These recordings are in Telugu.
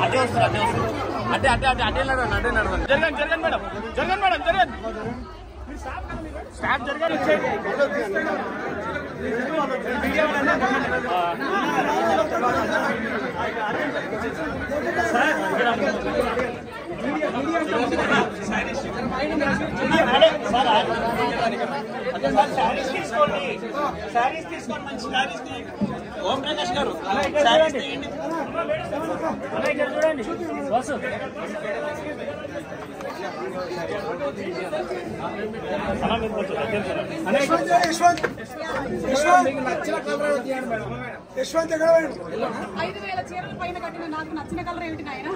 అదే జరగండి మేడం జరగండి స్టార్ట్ జరగాలి శారీస్ తీసుకోండి మంచి శారీస్ ఓం ప్రకాష్ గారు శారీస్ తీయండి చూడండి బస్సు యశ్వంత్ 5,000 చీరల పైన కట్టిన నాకు నచ్చిన కలర్ ఏమిటి నాయన?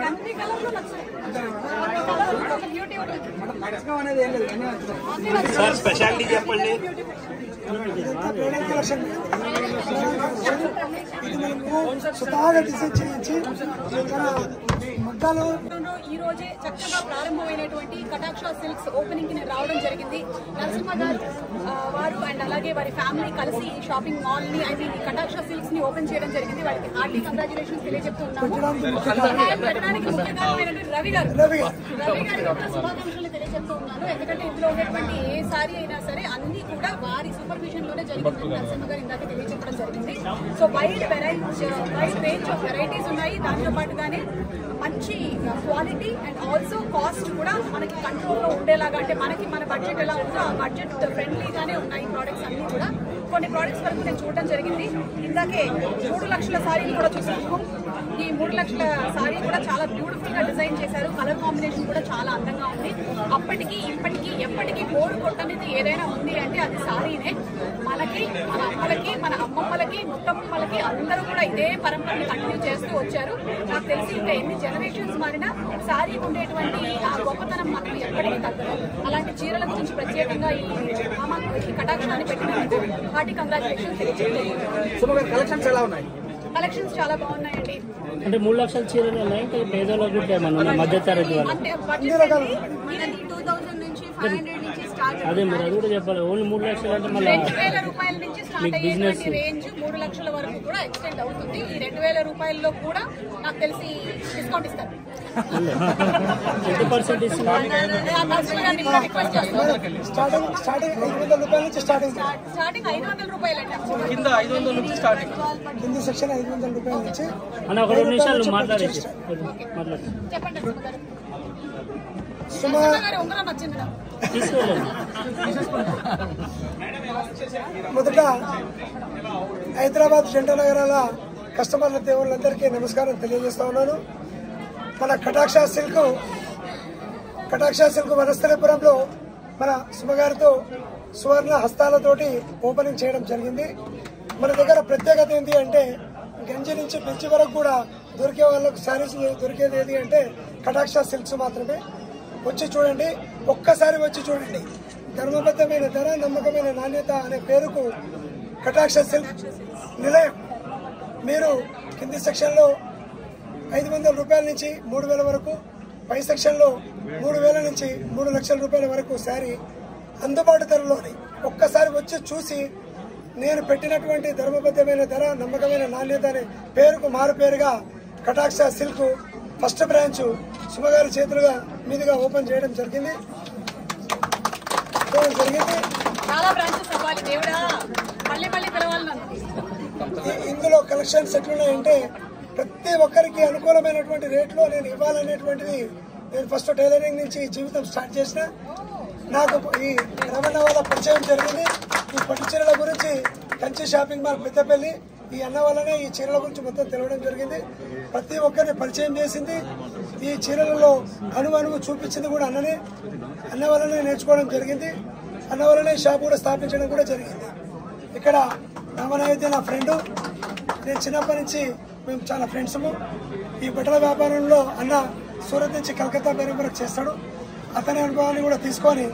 అన్ని కలర్లు నచ్చాయి. స్పెషాలిటీ చెప్పండి. స్వతహాగా డిజైన్ చేయించి ఈ రోజే చక్కగా ప్రారంభమైనటువంటి కటాక్ష సిల్క్స్ ఓపెనింగ్ కి రావడం జరిగింది. నరసింహ గారు వారు అండ్ అలాగే వారి ఫ్యామిలీ కలిసి షాపింగ్ మాల్ ని కటాక్ష సిల్క్స్ ని ఓపెన్ చేయడం జరిగింది. వారికి హార్ట్లీ కంగ్రాచులేషన్స్ తెలియజెప్తూ ఉన్నాము. పెట్టడానికి ముఖ్య కారణమైనటువంటి రవి గారికి శుభాకాంక్షలు తెలియజెప్తూ ఉన్నాను. ఎందుకంటే ఇందులో ఉన్నటువంటి ఏ సారీ అయినా సరే అన్ని కూడా వారి సూపర్విజన్ లోనే జరిగింది. నరసింహ గారు ఇందాక తెలియజెప్పడం జరిగింది. So wide range of varieties ఉన్నాయి. దాంతో పాటుగానే మంచి క్వాలిటీ అండ్ ఆల్సో కాస్ట్ కూడా మనకి కంట్రోల్లో ఉండేలాగా, అంటే మనకి మన బడ్జెట్ ఎలా ఉందో ఆ బడ్జెట్ ఫ్రెండ్లీగానే ఉన్నాయి ప్రోడక్ట్స్ అన్ని కూడా. కొన్ని ప్రోడక్ట్స్ వరకు నేను చూడడం జరిగింది. ఇందాకే 3 లక్షల సారీలు కూడా చూసాము. ఈ 3 లక్షల సారీ కూడా చాలా బ్యూటిఫుల్ గా డిజైన్ చేశారు. కలర్ కాంబినేషన్ కూడా చాలా అందంగా ఉంది. అప్పటికి ఇప్పటికీ ఎప్పటికీ బోర్డు కొట్టనేది ఏదైనా ఉంది అంటే అది సారీనే. మనకి మన అమ్మలకి మన అమ్మమ్మలకి ముత్తమ్మలకి అందరూ కూడా ఇదే పరంపరని కంటిన్యూ చేస్తూ వచ్చారు. నాకు తెలిసి ఇంకా ఎన్ని జనరేషన్స్ మారినా సారీ ఉండేటువంటి ఆ గొప్పతనం మనకి ఎప్పటికీ తగ్గదు. అలాంటి చీరల గురించి ప్రత్యేకంగా ఈ కటాక్షాన్ని పెట్టినందుకు హార్టీ కంగ్రాచులేషన్స్ తెలియజేస్తున్నాను. కలెక్షన్స్ ఎలా ఉన్నాయి? కలెక్షన్స్ చాలా బాగున్నాయండి. అంటే 3 లక్షల చీరలు ఉన్నాయి. పేదలకు మధ్య తరగతి అంటే 2000 నుంచి 500 నుంచి స్టార్ట్. అదే మరి అది కూడా చెప్పాలి. ఓన్లీ 3 లక్షలు అంటే మళ్ళీ 2,000 రూపాయల నుంచి స్టార్ట్ అయ్యేటువంటి రేంజ్ 3 లక్షల వరకు కూడా ఎక్స్టెండ్ అవుతుంది. ఈ 2,000 రూపాయల్లో కూడా నాకు తెలిసి డిస్కౌంట్ ఇస్తారు. ఎంత పర్సెంట్ ఇస్తున్నారు? స్టార్టింగ్ 500 రూపాయల నుంచి స్టార్టింగ్ 500 రూపాయలండి. కింద 500 నుంచి స్టార్టింగ్. కింద సెక్షన్ 500 రూపాయల నుంచి. అన్న ఒక 2 నిమిషాలు మాట్లాడేసి చెప్పండి. ఉంగరం నచ్చింది తీసుకోలేదు. మొదట హైదరాబాద్ జంట నగరాల కస్టమర్ల దేవుళ్ళందరికీ నమస్కారం తెలియజేస్తా ఉన్నాను. మన కటాక్ష సిల్క్ వనస్థలిపురంలో మన సుమగారితో సువర్ణ హస్తాలతోటి ఓపెనింగ్ చేయడం జరిగింది. మన దగ్గర ప్రత్యేకత ఏంటి అంటే గంజి నుంచి పెంచి వరకు కూడా దొరికే వాళ్ళకు శారీస్ దొరికేది ఏది అంటే కటాక్ష సిల్క్స్ మాత్రమే. వచ్చి చూడండి, ఒక్కసారి వచ్చి చూడండి. ధర్మబద్ధమైన ధర, నమ్మకమైన నాణ్యత అనే పేరుకు కటాక్ష సిల్క్ నిలయం. మీరు కింది సెక్షన్లో 500 రూపాయల నుంచి 3,000 వరకు, పై సెక్షన్లో 3,000 నుంచి 3 లక్షల రూపాయల వరకు శారీ అందుబాటు ధరలోని. ఒక్కసారి వచ్చి చూసి నేను పెట్టినటువంటి ధర్మబద్ధమైన ధర, నమ్మకమైన నాణ్యత అనే పేరుకు మారు పేరుగా కటాక్ష సిల్క్ ఫస్ట్ బ్రాంచ్ సుమగారి చేతులుగా మీదుగా ఓపెన్ చేయడం జరిగింది. ఇందులో కలెక్షన్స్ ఎట్లున్నాయంటే ప్రతి ఒక్కరికి అనుకూలమైనటువంటి రేట్లో నేను ఇవ్వాలనేటువంటిది. నేను ఫస్ట్ టైలరింగ్ నుంచి జీవితం స్టార్ట్ చేసిన. నాకు ఈ రమణ వాళ్ళ పరిచయం జరిగింది. ఈ పట్టు చీరల గురించి కంచి షాపింగ్ మాల్ పెద్దపల్లి ఈ అన్న వల్లనే ఈ చీరల గురించి మొత్తం తెలవడం జరిగింది. ప్రతి ఒక్కరిని పరిచయం చేసింది. ఈ చీరలలో అణువు చూపించింది కూడా అన్ననే. అన్న వల్లనే నేర్చుకోవడం జరిగింది. అన్న వల్లనే షాప్ కూడా స్థాపించడం కూడా జరిగింది. ఇక్కడ రమణ అయితే నా ఫ్రెండు. నేను చిన్నప్పటి నుంచి మేము చాలా ఫ్రెండ్స్ము. ఈ బట్టల వ్యాపారంలో అన్న సూరత్ నుంచి కలకత్తా బెంగళూరు చేస్తాడు. అతని అనుభవాన్ని కూడా తీసుకొని,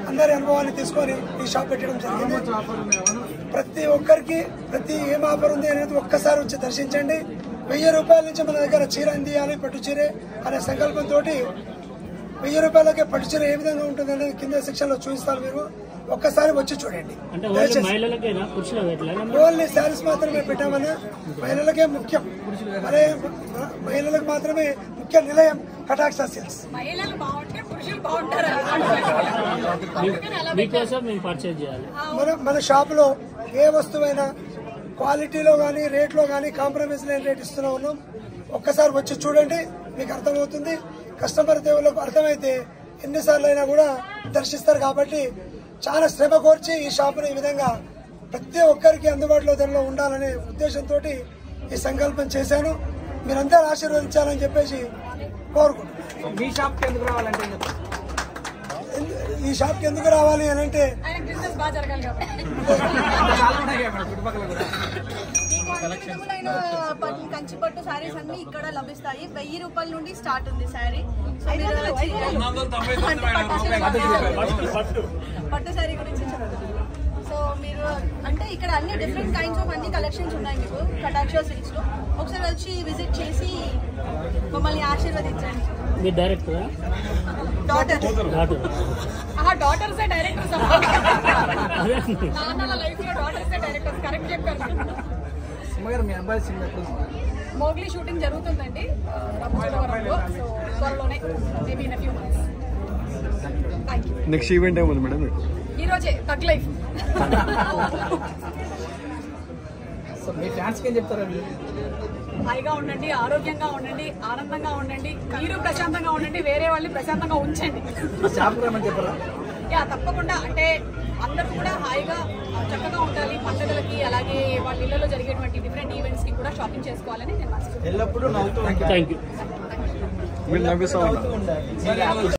అందరి అనుభవాన్ని తీసుకొని ఈ షాప్ పెట్టడం జరిగింది. ప్రతి ఒక్కరికి ప్రతి ఏం ఆఫర్ ఉంది అనేది ఒక్కసారి వచ్చి దర్శించండి. 1000 రూపాయల నుంచి మన దగ్గర చీర అందియాలి, పట్టు చీరే అనే సంకల్పంతో 1000 రూపాయలకే పట్టు చీర ఏ విధంగా ఉంటుంది అనేది కింద సెక్షన్ లో చూపిస్తారు. మీరు ఒక్కసారి వచ్చి చూడండి. ఓన్లీ శారీస్ మాత్రమే పెట్టామన్నా, మహిళలకే ముఖ్యం, అదే మహిళలకు మాత్రమే ముఖ్య నిలయం కటాక్ష సిల్క్స్. మన షాప్ లో ఏ వస్తువైనా క్వాలిటీలో గానీ రేట్లో గానీ కాంప్రమైజ్ లేని రేట్ ఇస్తూనే ఉన్నాం. ఒక్కసారి వచ్చి చూడండి, మీకు అర్థమవుతుంది. కస్టమర్ దేవుళ్ళకు అర్థమైతే ఎన్నిసార్లు అయినా కూడా దర్శిస్తారు. కాబట్టి చాలా శ్రమ కోర్చి ఈ షాపును ఈ విధంగా ప్రతి ఒక్కరికి అందుబాటులో ధరలో ఉండాలనే ఉద్దేశంతో ఈ సంకల్పం చేశాను. మీరంతా ఆశీర్వదించాలని చెప్పేసి కోరుకుంటున్నాను. ఈ షాప్కి ఎందుకు రావాలి అని అంటే కంచిపట్టు శారీస్ అన్ని ఇక్కడ లభిస్తాయి. 1000 రూపాయల నుండి స్టార్ట్ ఉంది శారీ. పట్టు శారీ గురించి చెప్తున్నారు. సో మీరు అంటే ఇక్కడ అన్ని డిఫరెంట్ కైండ్స్ ఆఫ్ అన్ని కలెక్షన్స్ ఉన్నాయి మీకు కటాక్ష సిల్క్స్ లో. ఒకసారి వచ్చి విజిట్ చేసి మమ్మల్ని ఆశీర్వదించండి. మీ డైరెక్టర్ డాటర్స్ డైరెక్టర్స్ నాన్నల లైఫ్ లో డాటర్స్ డైరెక్టర్స్ కరెక్ట్ చెప్పారు. మోగ్లీ షూటింగ్ జరుగుతుందండి రామచంద్రవరంలో. సో త్వరలోనే maybe in few months. Next event ఏముంది మేడం? ఈ రోజే తగ్ లైఫ్. మీ ఫ్యాన్స్ ఏం చెప్తారండి? హాయిగా ఉండండి, ఆరోగ్యంగా ఉండండి, ఆనందంగా ఉండండి, మీరు ప్రశాంతంగా ఉండండి, వేరే వాళ్ళని ప్రశాంతంగా ఉంచండి. యా తప్పకుండా. అంటే అందరూ కూడా హాయిగా చక్కగా ఉండాలి. పండుగలకి అలాగే వాళ్ళ ఇళ్లలో జరిగేటువంటి డిఫరెంట్ ఈవెంట్స్ కి కూడా షాపింగ్ చేసుకోవాలని నేను ఎల్లప్పుడూ నవ్వుతూ థ్యాంక్ యూ.